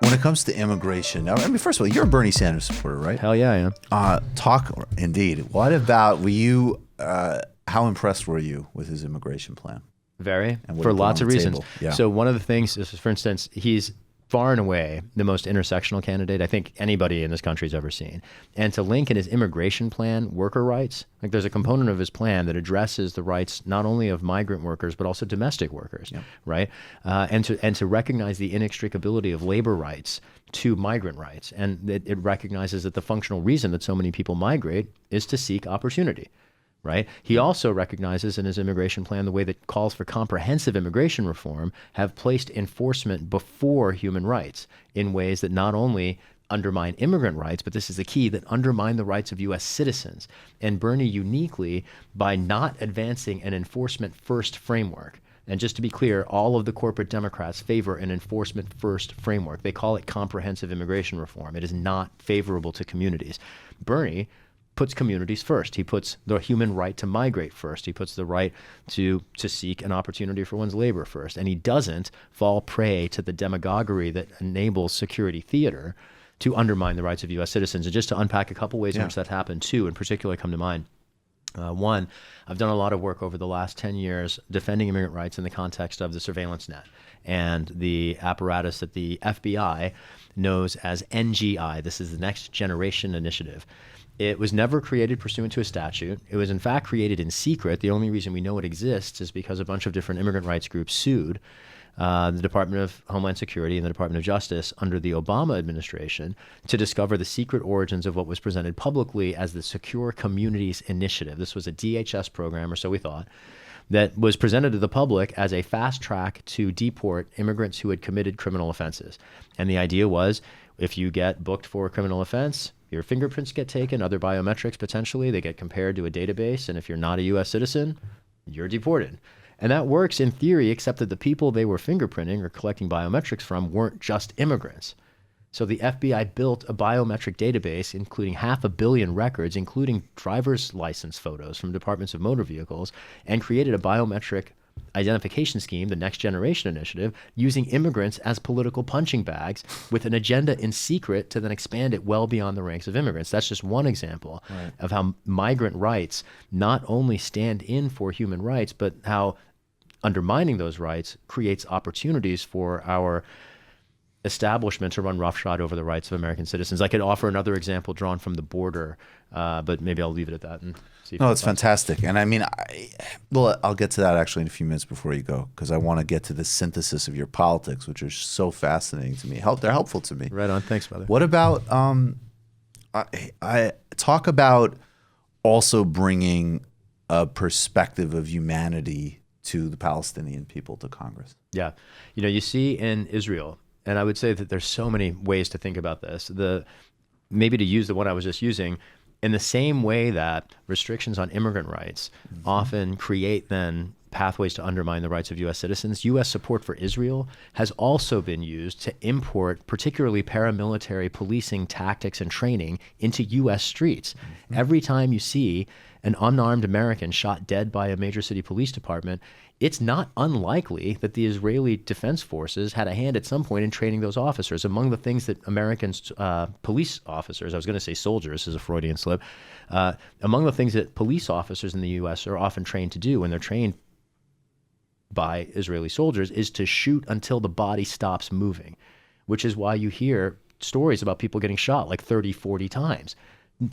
When it comes to immigration, now, I mean, first of all, you're a Bernie Sanders supporter, right? Hell yeah, I am. Indeed. What about, how impressed were you with his immigration plan? Very, And what for he put lots on of the reasons. table? Yeah. So one of the things is, for instance, he's far and away the most intersectional candidate I think anybody in this country's ever seen. And to link in his immigration plan worker rights, like there's a component of his plan that addresses the rights not only of migrant workers but also domestic workers, right? And to recognize the inextricability of labor rights to migrant rights, and it recognizes that the functional reason that so many people migrate is to seek opportunity. Right? He also recognizes in his immigration plan the way that calls for comprehensive immigration reform have placed enforcement before human rights in ways that not only undermine immigrant rights, but this is the key, that undermine the rights of U.S. citizens. And Bernie uniquely, by not advancing an enforcement-first framework, and just to be clear, all of the corporate Democrats favor an enforcement-first framework. They call it comprehensive immigration reform. It is not favorable to communities. Bernie puts communities first. He puts the human right to migrate first. He puts the right to seek an opportunity for one's labor first. And he doesn't fall prey to the demagoguery that enables security theater to undermine the rights of U.S. citizens. And just to unpack a couple ways in which that happened, two in particular come to mind. One, I've done a lot of work over the last 10 years defending immigrant rights in the context of the surveillance net and the apparatus that the FBI knows as NGI. This is the Next Generation Initiative. It was never created pursuant to a statute. It was in fact created in secret. The only reason we know it exists is because a bunch of different immigrant rights groups sued the Department of Homeland Security and the Department of Justice under the Obama administration to discover the secret origins of what was presented publicly as the Secure Communities Initiative. This was a DHS program, or so we thought, that was presented to the public as a fast track to deport immigrants who had committed criminal offenses. And the idea was, if you get booked for a criminal offense, your fingerprints get taken, other biometrics potentially, they get compared to a database, and if you're not a U.S. citizen, you're deported. And that works in theory, except that the people they were fingerprinting or collecting biometrics from weren't just immigrants. So the FBI built a biometric database, including 500 million records, including driver's license photos from departments of motor vehicles, and created a biometric identification scheme, the Next Generation Initiative, using immigrants as political punching bags with an agenda in secret to then expand it well beyond the ranks of immigrants. That's just one example of how migrant rights not only stand in for human rights, but how undermining those rights creates opportunities for our establishment to run roughshod over the rights of American citizens. I could offer another example drawn from the border, but maybe I'll leave it at that and see. No, it's fantastic. And I mean, I'll get to that actually in a few minutes before you go, because I want to get to the synthesis of your politics, which are so fascinating to me. They're helpful to me. Right on. Thanks, brother. What about, I talk about also bringing a perspective of humanity to the Palestinian people, to Congress. Yeah. You know, you see in Israel, and I would say that there's so many ways to think about this. Maybe to use the one I was just using, in the same way that restrictions on immigrant rights often create then pathways to undermine the rights of U.S. citizens, U.S. support for Israel has also been used to import particularly paramilitary policing tactics and training into U.S. streets. Every time you see an unarmed American shot dead by a major city police department, it's not unlikely that the Israeli Defense Forces had a hand at some point in training those officers. Among the things that Americans, police officers, I was going to say soldiers, this is a Freudian slip, among the things that police officers in the U.S. are often trained to do when they're trained by Israeli soldiers is to shoot until the body stops moving, which is why you hear stories about people getting shot like 30, 40 times.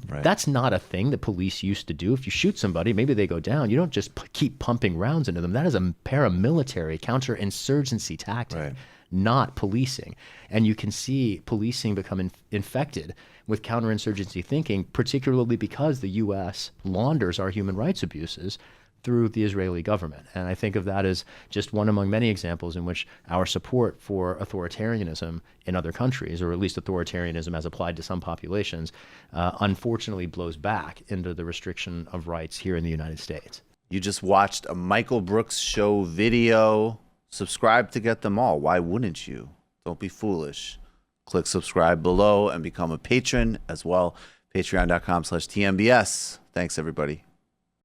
Right. That's not a thing that police used to do. If you shoot somebody, maybe they go down. You don't just keep pumping rounds into them. That is a paramilitary counterinsurgency tactic, not policing. And you can see policing become infected with counterinsurgency thinking, particularly because the U.S. launders our human rights abuses through the Israeli government. And I think of that as just one among many examples in which our support for authoritarianism in other countries, or at least authoritarianism as applied to some populations, unfortunately blows back into the restriction of rights here in the United States. You just watched a Michael Brooks show video. Subscribe to get them all. Why wouldn't you? Don't be foolish. Click subscribe below and become a patron as well. Patreon.com/TMBS. Thanks, everybody.